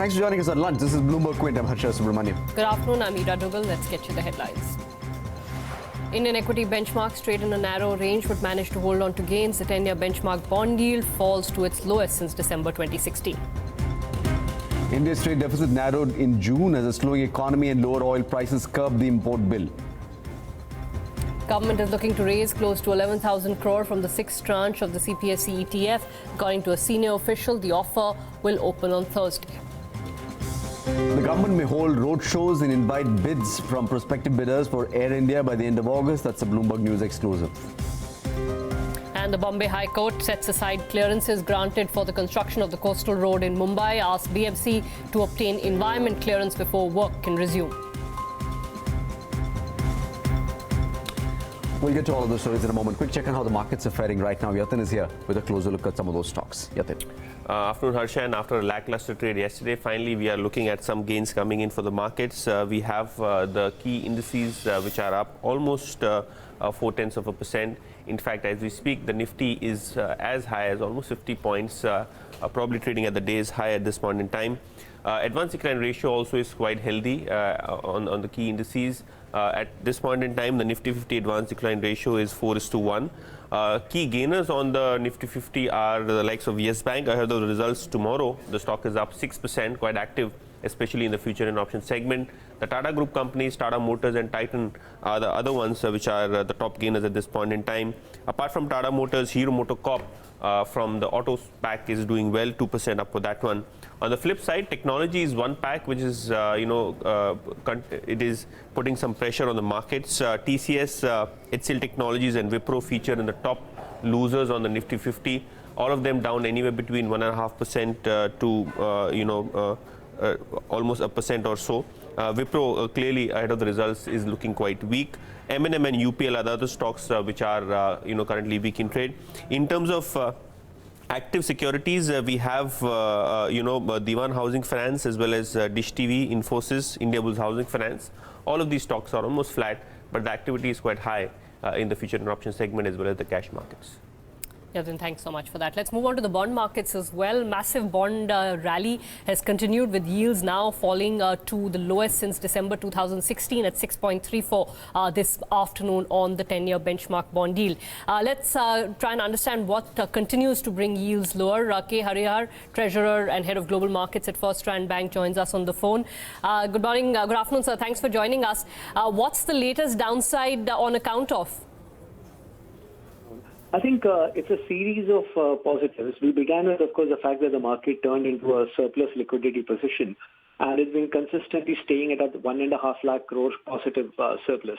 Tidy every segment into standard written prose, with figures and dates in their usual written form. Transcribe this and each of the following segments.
Thanks for joining us on lunch. This is Bloomberg Quint. I'm Harsha Subramanian. Good afternoon. I'm Ida Dugal. Let's get you the headlines. Indian equity benchmarks trade in a narrow range but managed to hold on to gains. The 10-year benchmark bond yield falls to its lowest since December 2016. India's trade deficit narrowed in June as a slowing economy and lower oil prices curbed the import bill. Government is looking to raise close to 11,000 crore from the sixth tranche of the CPSE ETF. According to a senior official, the offer will open on Thursday. The government may hold roadshows and invite bids from prospective bidders for Air India by the end of August. That's a Bloomberg News exclusive. And the Bombay High Court sets aside clearances granted for the construction of the coastal road in Mumbai, asked BMC to obtain environment clearance before work can resume. We'll get to all of those stories in a moment. Quick check on how the markets are faring right now. Yatin is here with a closer look at some of those stocks. Yatin. Afternoon, Harsha, and after a lackluster trade yesterday, finally we are looking at some gains coming in for the markets. We have the key indices which are up almost 0.4%. In fact, as we speak, the Nifty is as high as almost 50 points, probably trading at the day's high at this point in time. Advance decline ratio also is quite healthy on the key indices. At this point in time, the Nifty 50 advance decline ratio is 4:1. Key gainers on the Nifty 50 are the likes of Yes Bank. Ahead of the results tomorrow, the stock is up 6%, quite active, especially in the future and option segment. The Tata Group companies, Tata Motors and Titan, are the other ones which are the top gainers at this point in time. Apart from Tata Motors, Hero MotoCorp from the autos pack is doing well, 2% up for that one. On the flip side, technology is one pack which is, it is putting some pressure on the markets. TCS, HCL Technologies and Wipro feature in the top losers on the Nifty 50. All of them down anywhere between 1.5% to almost 1% or so. Wipro clearly ahead of the results is looking quite weak. M&M and UPL are the other stocks which are currently weak in trade. In terms of active securities, we have Diwan Housing Finance as well as Dish TV, Infosys, Indiabulls Housing Finance. All of these stocks are almost flat, but the activity is quite high in the future and option segment as well as the cash markets. Yatin, thanks so much for that. Let's move on to the bond markets as well. Massive bond rally has continued with yields now falling to the lowest since December 2016 at 6.34 this afternoon on the 10-year benchmark bond yield. Let's try and understand what continues to bring yields lower. K. Harihar, Treasurer and Head of Global Markets at First Strand Bank, joins us on the phone. Good morning, good afternoon, sir. Thanks for joining us. What's the latest downside on account of? I think it's a series of positives. We began with, of course, the fact that the market turned into a surplus liquidity position, and it's been consistently staying at a 1.5 lakh crore positive surplus.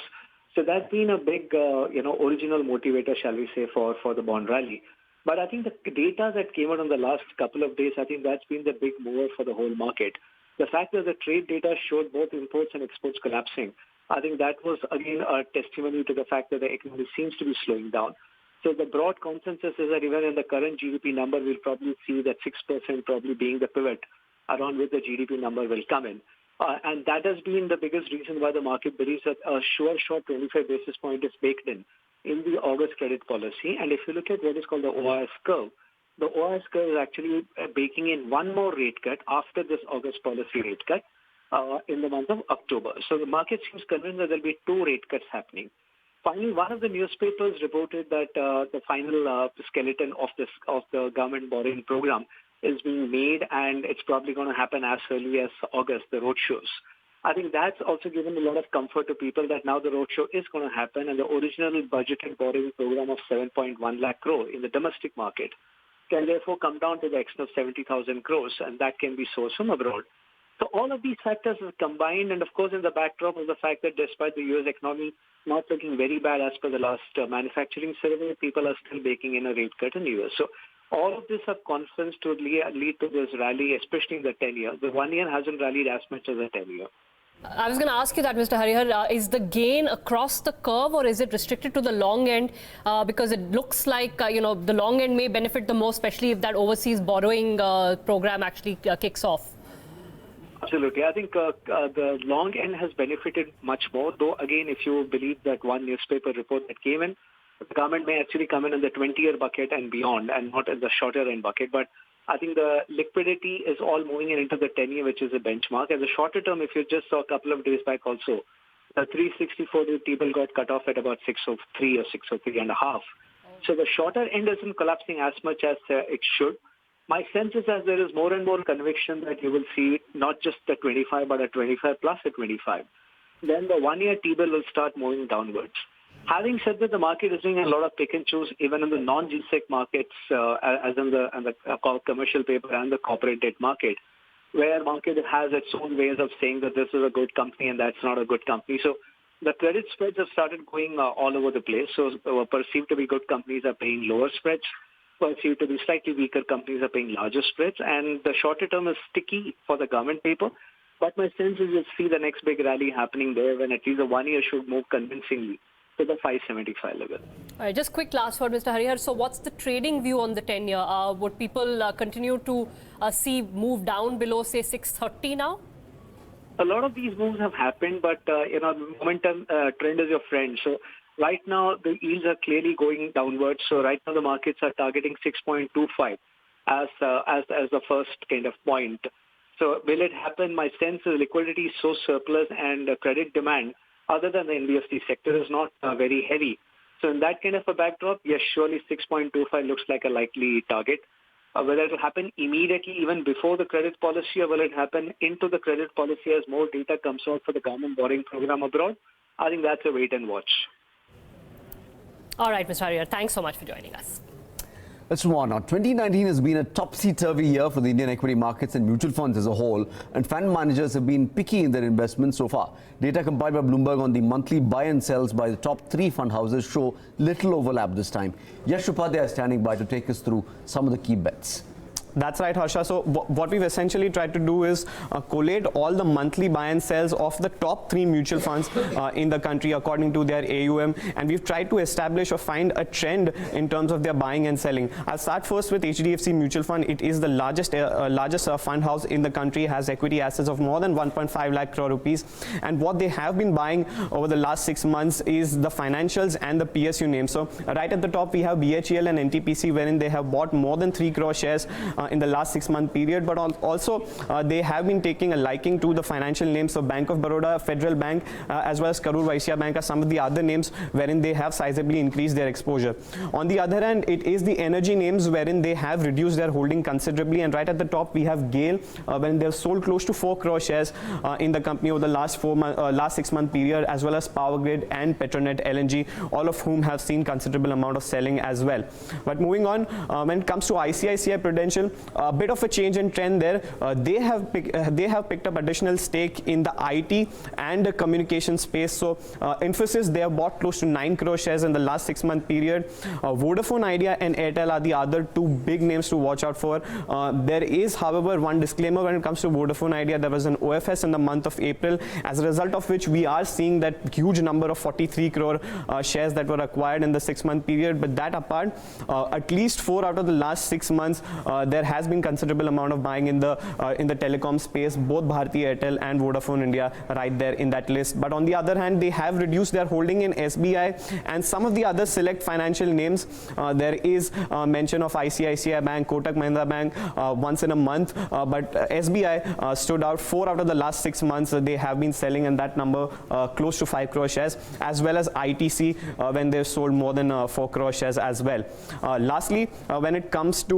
So that's been a big, original motivator, shall we say, for the bond rally. But I think the data that came out in the last couple of days, I think that's been the big mover for the whole market. The fact that the trade data showed both imports and exports collapsing, I think that was, again, a testimony to the fact that the economy seems to be slowing down. So the broad consensus is that even in the current GDP number, we'll probably see that 6% probably being the pivot around which the GDP number will come in. And that has been the biggest reason why the market believes that a sure short 25 basis point is baked in the August credit policy. And if you look at what is called the OIS curve, the OIS curve is actually baking in one more rate cut after this August policy rate cut in the month of October. So the market seems convinced that there will be two rate cuts happening. Finally, one of the newspapers reported that the final skeleton of the government borrowing program is being made, and it's probably going to happen as early as August, the roadshows. I think that's also given a lot of comfort to people that now the roadshow is going to happen, and the original budgeted borrowing program of 7.1 lakh crore in the domestic market can therefore come down to the extent of 70,000 crores, and that can be sourced from abroad. So all of these factors are combined, and of course in the backdrop of the fact that despite the U.S. economy not looking very bad as per the last manufacturing survey, people are still baking in a rate cut in the U.S. So all of this have confluenced to lead to this rally, especially in the 10-year. The 1 year hasn't rallied as much as the 10-year. I was going to ask you that, Mr. Harihar. Is the gain across the curve or is it restricted to the long end? Because it looks like, the long end may benefit the most, especially if that overseas borrowing program actually kicks off. Absolutely. I think the long end has benefited much more, though, again, if you believe that one newspaper report that came in, the government may actually come in the 20-year bucket and beyond and not in the shorter end bucket. But I think the liquidity is all moving into the 10-year, which is a benchmark. As a shorter term, if you just saw a couple of days back also, the 364-day T-bill got cut off at about 603 or 603 and a half. So the shorter end isn't collapsing as much as it should. My sense is that there is more and more conviction that you will see not just the 25, but a 25 plus a 25. Then the 1-year T-bill will start moving downwards. Having said that, the market is doing a lot of pick and choose, even in the non-GSEC markets, as in the commercial paper and the corporate debt market, where market has its own ways of saying that this is a good company and that's not a good company. So the credit spreads have started going all over the place. So perceived to be good companies are paying lower spreads. Perceived to be slightly weaker companies are paying larger spreads. And the shorter term is sticky for the government paper. But my sense is you'll see the next big rally happening there when at least the 1 year should move convincingly to the 575 level. All right, just quick last word, Mr. Harihar. So what's the trading view on the 10-year? Would people continue to see move down below, say, 630 now? A lot of these moves have happened, but, momentum trend is your friend. So right now, the yields are clearly going downwards. So right now, the markets are targeting 6.25 as the first kind of point. So will it happen? My sense is liquidity is so surplus and credit demand, other than the NBFC sector, is not very heavy. So in that kind of a backdrop, yes, surely 6.25 looks like a likely target. Whether it will happen immediately, even before the credit policy, or will it happen into the credit policy as more data comes out for the government borrowing program abroad, I think that's a wait and watch. All right, Mr. Harihar, thanks so much for joining us. Let's move on now. 2019 has been a topsy-turvy year for the Indian equity markets and mutual funds as a whole, and fund managers have been picky in their investments so far. Data compiled by Bloomberg on the monthly buy and sells by the top 3 fund houses show little overlap this time. Yash Upadhyay is standing by to take us through some of the key bets. That's right, Harsha. So what we've essentially tried to do is collate all the monthly buy and sells of the top 3 mutual funds in the country according to their AUM, and we've tried to establish or find a trend in terms of their buying and selling. I'll start first with HDFC Mutual Fund. It is the largest fund house in the country, has equity assets of more than 1.5 lakh crore rupees, and what they have been buying over the last 6 months is the financials and the PSU names. So right at the top we have BHEL and NTPC, wherein they have bought more than 3 crore shares in the last 6-month period, but also they have been taking a liking to the financial names. So Bank of Baroda, Federal Bank, as well as Karur Vysya Bank are some of the other names wherein they have sizably increased their exposure. On the other hand, it is the energy names wherein they have reduced their holding considerably, and right at the top we have GAIL, when they have sold close to 4 crore shares in the company over the last 6-month period, as well as Power Grid and Petronet LNG, all of whom have seen considerable amount of selling as well. But moving on, when it comes to ICICI Prudential, a bit of a change in trend there. They have picked up additional stake in the IT and the communication space. So Infosys, they have bought close to 9 crore shares in the last 6-month period. Vodafone Idea and Airtel are the other 2 big names to watch out for. There is, however, one disclaimer when it comes to Vodafone Idea. There was an OFS in the month of April, as a result of which we are seeing that huge number of 43 crore shares that were acquired in the 6-month period. But that apart, at least 4 out of the last 6 months, there has been considerable amount of buying in the telecom space, both Bharti Airtel and Vodafone India right there in that list. But on the other hand, they have reduced their holding in SBI and some of the other select financial names. There is mention of ICICI Bank, Kotak Mahindra Bank once in a month, but SBI stood out. 4 out of the last 6 months they have been selling, and that number close to 5 crore shares, as well as ITC when they've sold more than 4 crore shares as well. Lastly, when it comes to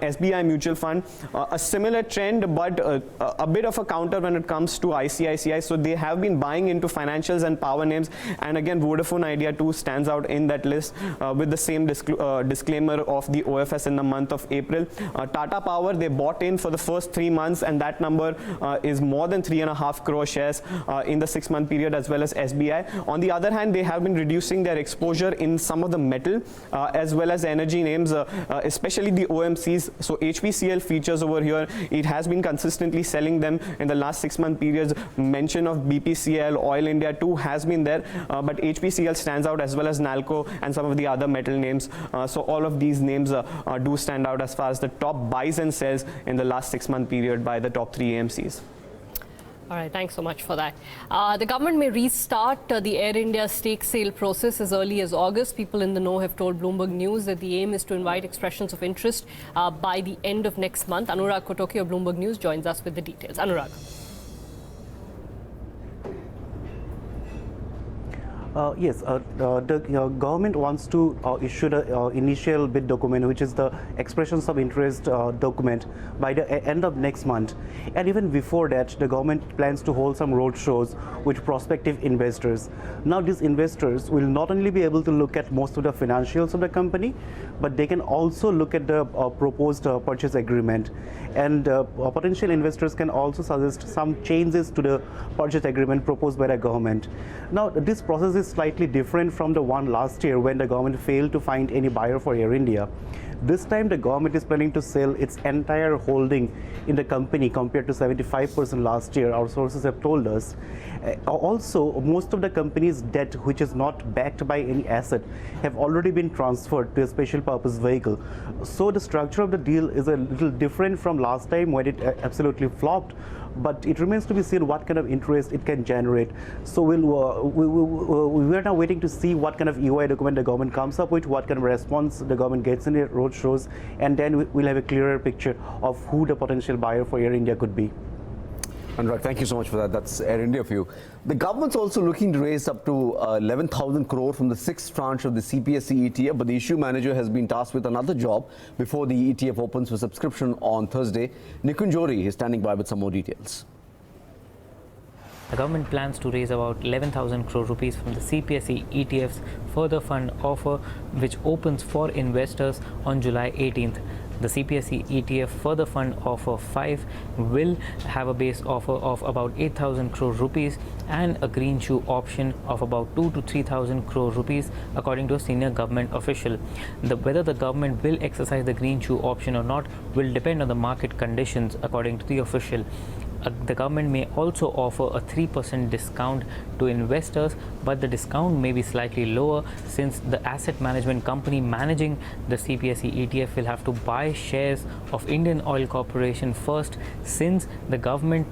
SBI Mutual Fund, a similar trend, but a bit of a counter when it comes to ICICI. So they have been buying into financials and power names, and again Vodafone Idea too stands out in that list with the same disclaimer of the OFS in the month of April. Tata Power, they bought in for the first 3 months, and that number is more than 3.5 crore shares in the 6-month period, as well as SBI. On the other hand, they have been reducing their exposure in some of the metal as well as energy names, especially the OMCs. So HPCL features over here. It has been consistently selling them in the last 6-month periods. Mention of BPCL, Oil India too has been there, but HPCL stands out, as well as Nalco and some of the other metal names. So all of these names do stand out as far as the top buys and sells in the last 6-month period by the top 3 AMCs. All right, thanks so much for that. The government may restart the Air India stake sale process as early as August. People in the know have told Bloomberg News that the aim is to invite expressions of interest by the end of next month. Anurag Kotoki of Bloomberg News joins us with the details. Anurag. Yes, the government wants to issue the initial bid document, which is the expressions of interest document, by the end of next month. And even before that, the government plans to hold some roadshows with prospective investors. Now, these investors will not only be able to look at most of the financials of the company, but they can also look at the proposed purchase agreement. And potential investors can also suggest some changes to the purchase agreement proposed by the government. Now, this process is slightly different from the one last year when the government failed to find any buyer for Air India. This time, the government is planning to sell its entire holding in the company compared to 75% last year, our sources have told us. Also, most of the company's debt, which is not backed by any asset, have already been transferred to a special purpose vehicle. So the structure of the deal is a little different from last time when it absolutely flopped. But it remains to be seen what kind of interest it can generate. So we are now waiting to see what kind of EOI document the government comes up with, what kind of response the government gets in the roadshows, and then we'll have a clearer picture of who the potential buyer for Air India could be. Anurag, thank you so much for that. That's Air India for you. The government's also looking to raise up to 11,000 crore from the sixth tranche of the CPSE ETF, but the issue manager has been tasked with another job before the ETF opens for subscription on Thursday. Nikunj Johri is standing by with some more details. The government plans to raise about 11,000 crore rupees from the CPSE ETF's further fund offer, which opens for investors on July 18th. The CPSE ETF further fund offer 5 will have a base offer of about 8,000 crore rupees and a green shoe option of about 2 to 3,000 crore rupees, according to a senior government official. Whether the government will exercise the green shoe option or not will depend on the market conditions, according to the official. The government may also offer a 3% discount to investors, but the discount may be slightly lower since the asset management company managing the CPSE ETF will have to buy shares of Indian Oil Corporation first, since the government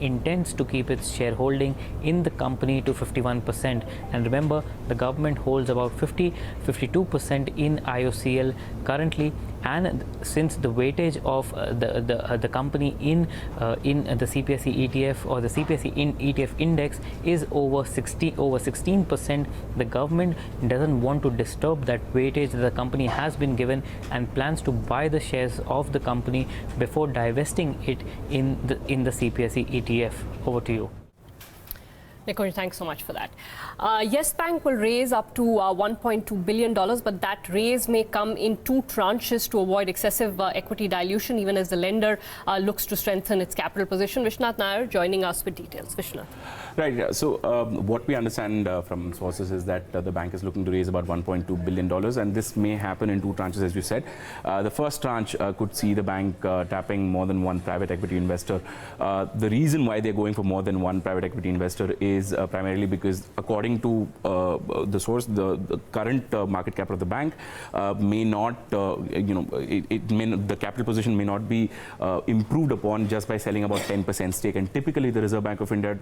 intends to keep its shareholding in the company to 51%. And remember, the government holds about 52% in IOCL currently, and since the weightage of the company in the CPSE ETF or the CPSE ETF index is over 16%, the government doesn't want to disturb that weightage that the company has been given and plans to buy the shares of the company before divesting it in the CPSE ETF. Over to you. Nikunj, thanks so much for that. Yes Bank will raise up to $1.2 billion, but that raise may come in 2 tranches to avoid excessive equity dilution, even as the lender looks to strengthen its capital position. Vishnath Nair joining us with details. Vishnath. Right. So what we understand from sources is that the bank is looking to raise about $1.2 billion, and this may happen in 2 tranches, as you said. The first tranche could see the bank tapping more than one private equity investor. The reason why they're going for more than one private equity investor is primarily because, according to the source, the current market cap of the bank may not, the capital position may not be improved upon just by selling about 10% stake. And typically, the Reserve Bank of India,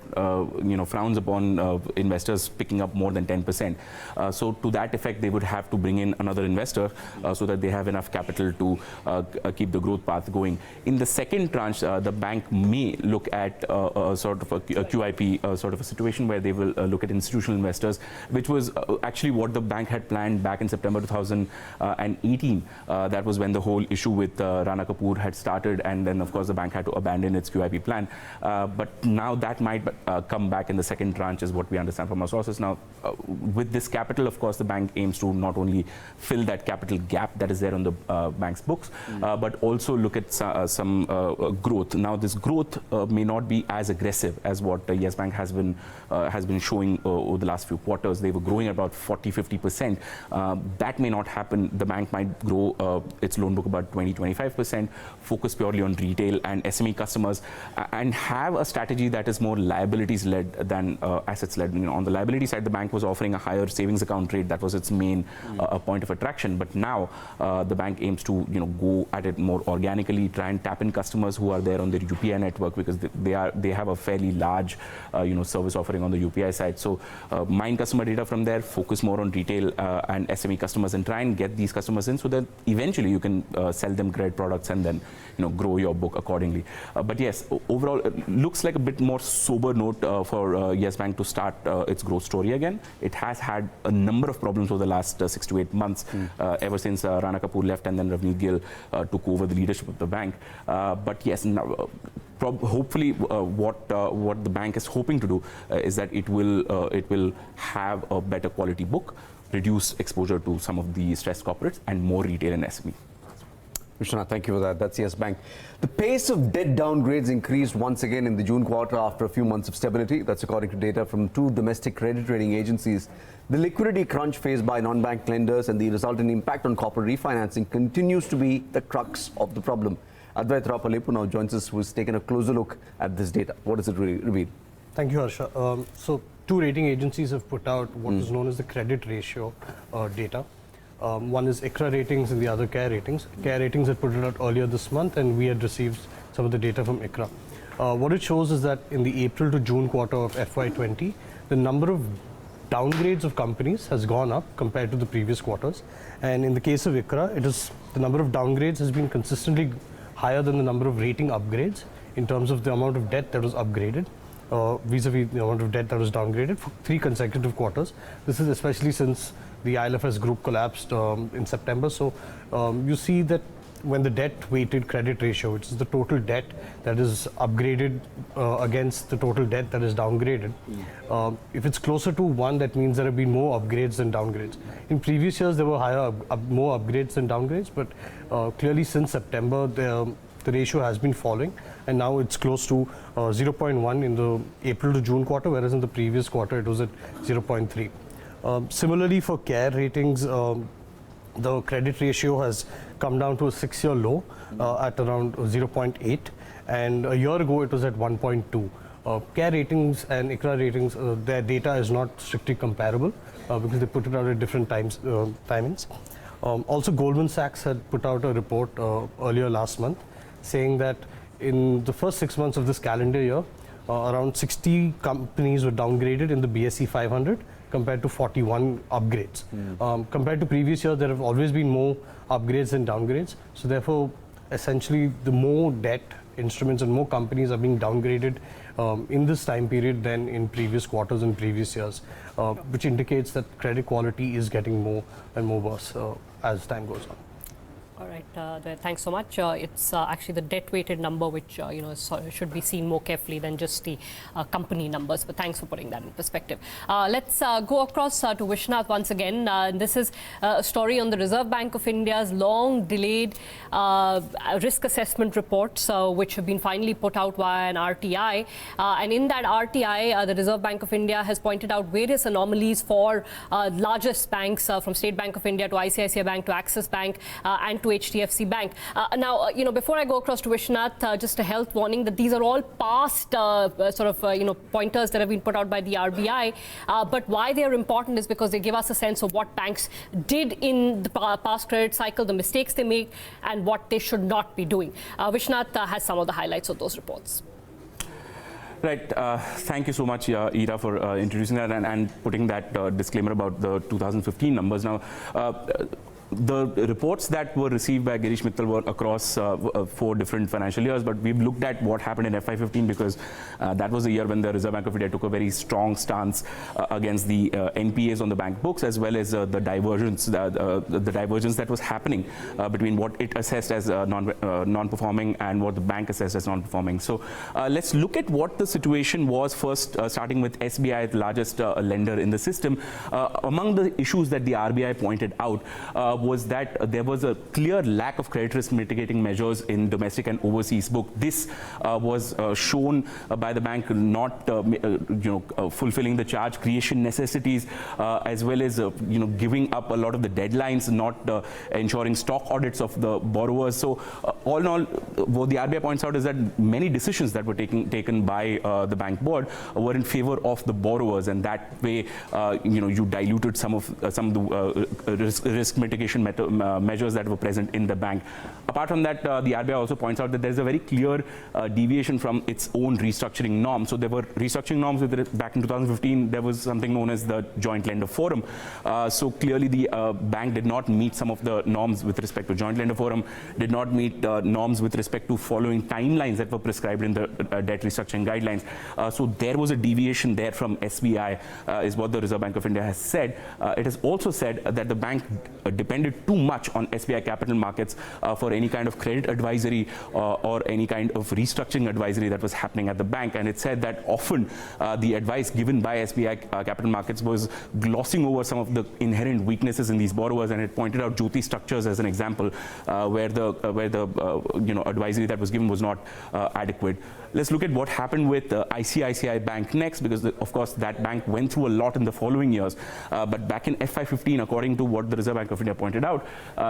frowns upon investors picking up more than 10%. So to that effect, they would have to bring in another investor so that they have enough capital to keep the growth path going. In the second tranche, the bank may look at sort of a QIP sort of a situation where they will look at institutional investors, which was actually what the bank had planned back in September 2018. That was when the whole issue with Rana Kapoor had started, and then of course the bank had to abandon its QIP plan. But now that might come back in the second tranche, is what we understand from our sources. Now, with this capital, of course, the bank aims to not only fill that capital gap that is there on the bank's books, but also look at some growth. Now, this growth may not be as aggressive as what Yes Bank has been has been showing over the last few quarters. They were growing at about 40-50%. That may not happen. The bank might grow its loan book about 20-25%, focus purely on retail and SME customers, and have a strategy that is more liabilities-led than assets-led. On the liability side, the bank was offering a higher savings account rate. That was its main point of attraction. But now the bank aims to go at it more organically, try and tap in customers who are there on their UPI network, because they have a fairly large service offering on the UPI side. So mine customer data from there, focus more on retail and SME customers, and try and get these customers in so that eventually you can sell them credit products and then grow your book accordingly. But yes, overall it looks like a bit more sober note for Yes Bank to start its growth story again. It has had a number of problems over the last 6 to 8 months, ever since Rana Kapoor left and then Ravneet Gill took over the leadership of the bank. But yes, now, hopefully what the bank is hoping to do is that it will have a better quality book, reduce exposure to some of the stressed corporates, and more retail and SME. Vishwanath, thank you for that. That's Yes Bank. The pace of debt downgrades increased once again in the June quarter after a few months of stability. That's according to data from 2 domestic credit rating agencies. The liquidity crunch faced by non-bank lenders and the resultant impact on corporate refinancing continues to be the crux of the problem. Advait Rapalepu now joins us, who has taken a closer look at this data. What does it reveal? Thank you, Harsha. So 2 rating agencies have put out what is known as the credit ratio data. One is ICRA Ratings and the other CARE Ratings. CARE Ratings had put it out earlier this month, and we had received some of the data from ICRA. What it shows is that in the April to June quarter of FY20, the number of downgrades of companies has gone up compared to the previous quarters. And in the case of ICRA, the number of downgrades has been consistently higher than the number of rating upgrades in terms of the amount of debt that was upgraded vis-a-vis the amount of debt that was downgraded for 3 consecutive quarters. This is especially since the ILFS group collapsed in September. So you see that when the debt-weighted credit ratio, which is the total debt that is upgraded against the total debt that is downgraded, if it's closer to 1, that means there have been more upgrades than downgrades. In previous years, there were more upgrades than downgrades, but clearly since September, the ratio has been falling, and now it's close to 0.1 in the April to June quarter, whereas in the previous quarter, it was at 0.3. Similarly, for CARE Ratings, the credit ratio has come down to a 6-year low at around 0.8, and a year ago it was at 1.2. CARE Ratings and ICRA Ratings, their data is not strictly comparable because they put it out at different timings. Also, Goldman Sachs had put out a report earlier last month saying that in the first 6 months of this calendar year, around 60 companies were downgraded in the BSE 500 compared to 41 upgrades. Compared to previous years, there have always been more upgrades than downgrades. So therefore, essentially, the more debt instruments and more companies are being downgraded in this time period than in previous quarters and previous years, which indicates that credit quality is getting more and more worse as time goes on. All right, thanks so much. It's actually the debt-weighted number which should be seen more carefully than just the company numbers. But thanks for putting that in perspective. Let's go across to Vishwanath once again. This is a story on the Reserve Bank of India's long-delayed risk assessment reports, which have been finally put out via an RTI. And in that RTI, the Reserve Bank of India has pointed out various anomalies for largest banks, from State Bank of India to ICICI Bank to Axis Bank and to HDFC Bank. Now, before I go across to Vishwanath, just a health warning that these are all past pointers that have been put out by the RBI. But why they are important is because they give us a sense of what banks did in the past credit cycle, the mistakes they make, and what they should not be doing. Vishwanath has some of the highlights of those reports. Right. Thank you so much, Ira, for introducing that and putting that disclaimer about the 2015 numbers. Now, the reports that were received by Girish Mittal were across 4 different financial years, but we've looked at what happened in FY15 because that was the year when the Reserve Bank of India took a very strong stance against the NPAs on the bank books, as well as the divergence that was happening between what it assessed as non-performing and what the bank assessed as non-performing. So let's look at what the situation was first, starting with SBI, the largest lender in the system. Among the issues that the RBI pointed out was that there was a clear lack of credit risk mitigating measures in domestic and overseas book. This was shown by the bank not fulfilling the charge creation necessities, as well as giving up a lot of the deadlines, not ensuring stock audits of the borrowers. So all in all, what the RBI points out is that many decisions that were taken by the bank board were in favor of the borrowers, and that way you diluted some of the risk mitigation measures that were present in the bank. Apart from that, the RBI also points out that there is a very clear deviation from its own restructuring norms. So there were restructuring norms back in 2015. There was something known as the Joint Lender Forum. So clearly the bank did not meet some of the norms with respect to Joint Lender Forum, did not meet norms with respect to following timelines that were prescribed in the debt restructuring guidelines. So there was a deviation there from SBI, is what the Reserve Bank of India has said. It has also said that the bank depended too much on SBI capital markets for any kind of credit advisory or any kind of restructuring advisory that was happening at the bank. And it said that often the advice given by SBI capital markets was glossing over some of the inherent weaknesses in these borrowers, and it pointed out Jyoti structures as an example where the advisory that was given was not adequate. Let's look at what happened with ICICI Bank next, because of course that bank went through a lot in the following years. But back in FY15, according to what the Reserve Bank of India pointed out,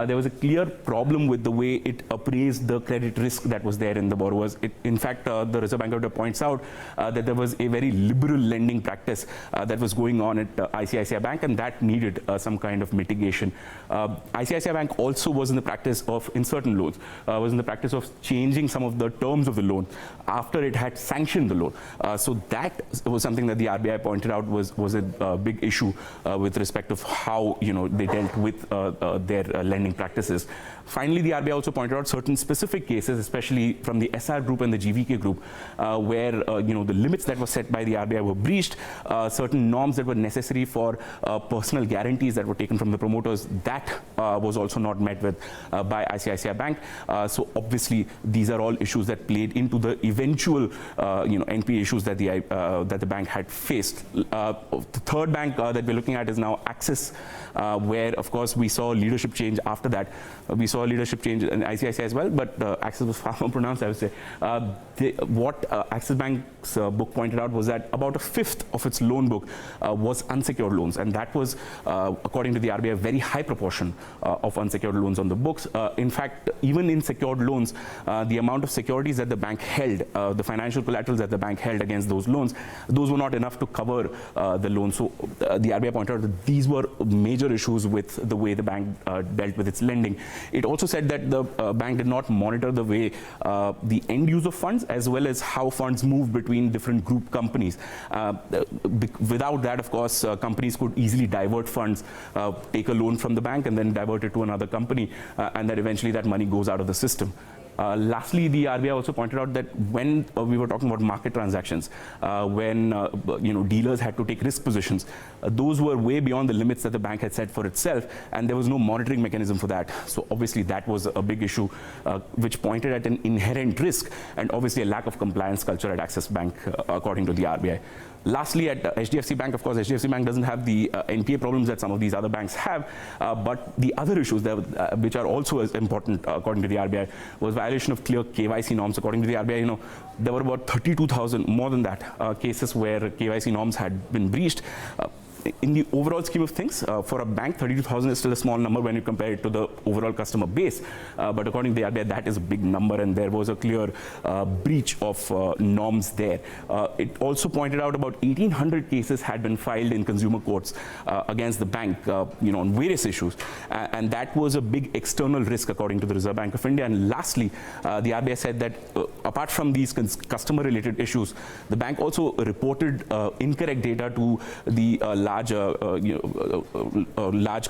there was a clear problem with the way it appraised the credit risk that was there in the borrowers. In fact, the Reserve Bank of India points out that there was a very liberal lending practice that was going on at ICICI Bank, and that needed some kind of mitigation. ICICI Bank also was in the practice of, in certain loans, was in the practice of changing some of the terms of the loan after it had sanctioned the loan. So that was something that the RBI pointed out was a big issue with respect of how they dealt with their lending practices. Finally, the RBI also pointed out certain specific cases, especially from the SR group and the GVK group, where the limits that were set by the RBI were breached, certain norms that were necessary for personal guarantees that were taken from the promoters, that was also not met with by ICICI Bank. So obviously, these are all issues that played into the eventual NPA issues that the bank had faced. The third bank that we're looking at is now Axis, where of course we saw leadership change after that. We saw leadership change in ICICI as well, but Axis was far more pronounced, I would say. What Axis Bank's book pointed out was that about a fifth of its loan book was unsecured loans, and that was, according to the RBI, a very high proportion of unsecured loans on the books. In fact, even in secured loans, the amount of securities that the bank held, the financial collaterals that the bank held against those loans, those were not enough to cover the loan. So the RBI pointed out that these were major issues with the way the bank dealt with its lending. It also said that the bank did not monitor the way the end use of funds as well as how funds move between different group companies. Without that, of course, companies could easily divert funds, take a loan from the bank and then divert it to another company, and that eventually that money goes out of the system. Lastly, the RBI also pointed out that when we were talking about market transactions, when dealers had to take risk positions, those were way beyond the limits that the bank had set for itself, and there was no monitoring mechanism for that. So obviously that was a big issue, which pointed at an inherent risk and obviously a lack of compliance culture at Axis Bank, according to the RBI. Lastly, at HDFC Bank, of course, HDFC Bank doesn't have the NPA problems that some of these other banks have, but the other issues that, which are also as important, according to the RBI, was violation of clear KYC norms. According to the RBI, there were about 32,000, more than that, cases where KYC norms had been breached. In the overall scheme of things, for a bank, 32,000 is still a small number when you compare it to the overall customer base. But according to the RBI, that is a big number, and there was a clear breach of norms there. It also pointed out about 1,800 cases had been filed in consumer courts against the bank, on various issues, and that was a big external risk, according to the Reserve Bank of India. And lastly, the RBI said that apart from these customer-related issues, the bank also reported incorrect data to the large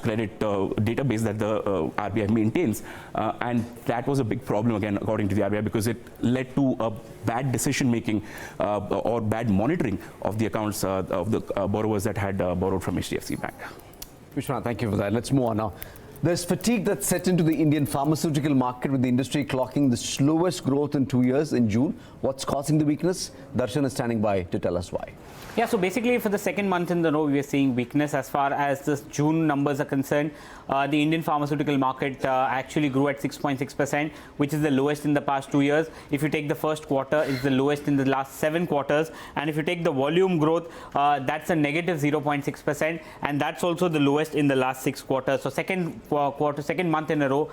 credit database that the RBI maintains, and that was a big problem again, according to the RBI, because it led to a bad decision making or bad monitoring of the accounts of the borrowers that had borrowed from HDFC Bank. Vishwanath, thank you for that. Let's move on now. There's fatigue that set into the Indian pharmaceutical market, with the industry clocking the slowest growth in 2 years in June. What's causing the weakness? Darshan is standing by to tell us why. Yeah, so basically for the second month in the row, we are seeing weakness as far as the June numbers are concerned. The Indian pharmaceutical market actually grew at 6.6%, which is the lowest in the past 2 years. If you take the first quarter, it's the lowest in the last 7 quarters. And if you take the volume growth, that's a negative 0.6%, and that's also the lowest in the last 6 quarters. So second month in a row,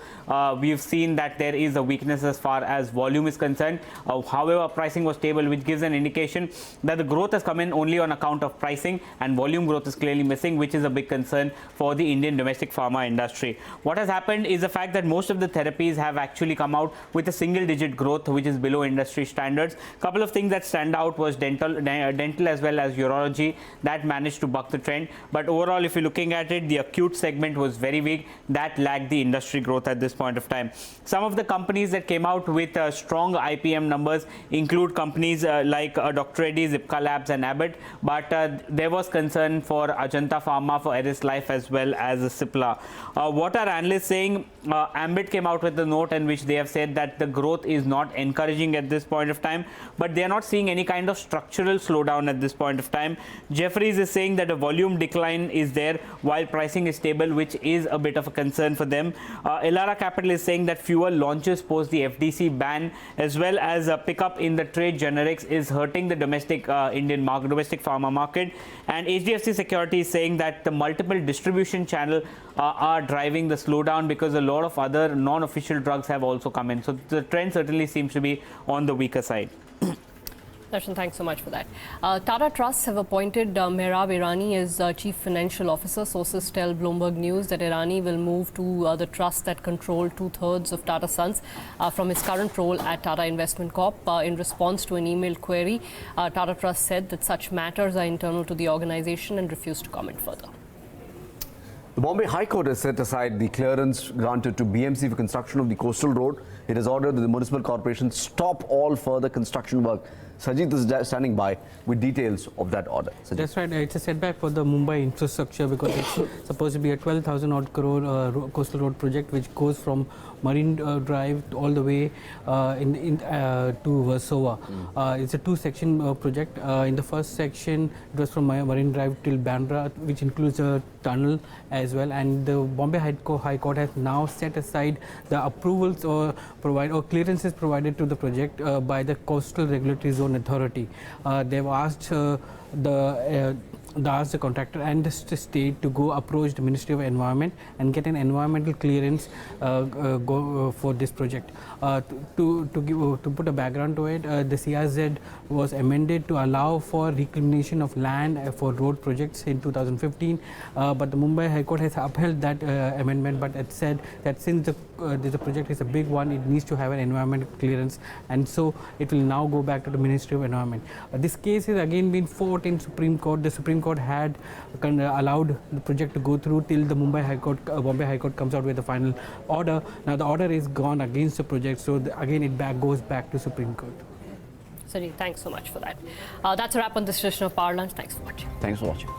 we've seen that there is a weakness as far as volume is concerned. However, pricing was stable, which gives an indication that the growth has come in only on account of pricing, and volume growth is clearly missing, which is a big concern for the Indian domestic pharma industry. What has happened is the fact that most of the therapies have actually come out with a single-digit growth, which is below industry standards. Couple of things that stand out was dental as well as urology, that managed to buck the trend. But overall, if you're looking at it, the acute segment was very weak. That lagged the industry growth at this point of time. Some of the companies that came out with strong IPM numbers include companies like Dr. Reddy's, Ipca Labs and Abbott. But there was concern for Ajanta Pharma, for Eris Life as well as Cipla. What are analysts saying? Ambit came out with a note in which they have said that the growth is not encouraging at this point of time, but they are not seeing any kind of structural slowdown at this point of time. Jefferies is saying that a volume decline is there while pricing is stable, which is a bit of a concern for them. Elara Capital is saying that fewer launches post the FDC ban, as well as a pickup in the trade generics, is hurting the domestic Indian market, domestic pharma market. And HDFC Security is saying that the multiple distribution channel are driving the slowdown, because a lot of other non-official drugs have also come in. So the trend certainly seems to be on the weaker side. Darshan, thanks so much for that. Tata Trusts have appointed Mehrab Irani as Chief Financial Officer. Sources tell Bloomberg News that Irani will move to the trust that control 2/3 of Tata Sons from his current role at Tata Investment Corp. In response to an email query, Tata Trust said that such matters are internal to the organization and refused to comment further. The Bombay High Court has set aside the clearance granted to BMC for construction of the coastal road. It has ordered that the municipal corporation stop all further construction work. Sajid is standing by with details of that order. Sajid. That's right. It's a setback for the Mumbai infrastructure, because it's supposed to be a 12,000 odd crore coastal road project, which goes from Marine Drive all the way to Versova. It's a 2-section project. In the first section, it was from Marine Drive till Bandra, which includes a tunnel as well. And the Bombay High Court has now set aside the approvals or clearances provided to the project by the Coastal Regulatory Zone Authority. They've asked the contractor and the state to go approach the Ministry of Environment and get an environmental clearance for this project. To put a background to it, the CRZ was amended to allow for reclamation of land for road projects in 2015, but the Mumbai High Court has upheld that amendment, but it said that since the project is a big one, it needs to have an environmental clearance, and so it will now go back to the Ministry of Environment. This case has again been fought in Supreme Court. The Supreme Court had allowed the project to go through till the Bombay High Court comes out with the final order. Now the order is gone against the project, so again it goes back to Supreme Court. Sajid, thanks so much for that. That's a wrap on this edition of Power Lunch. Thanks for watching. Thanks for watching.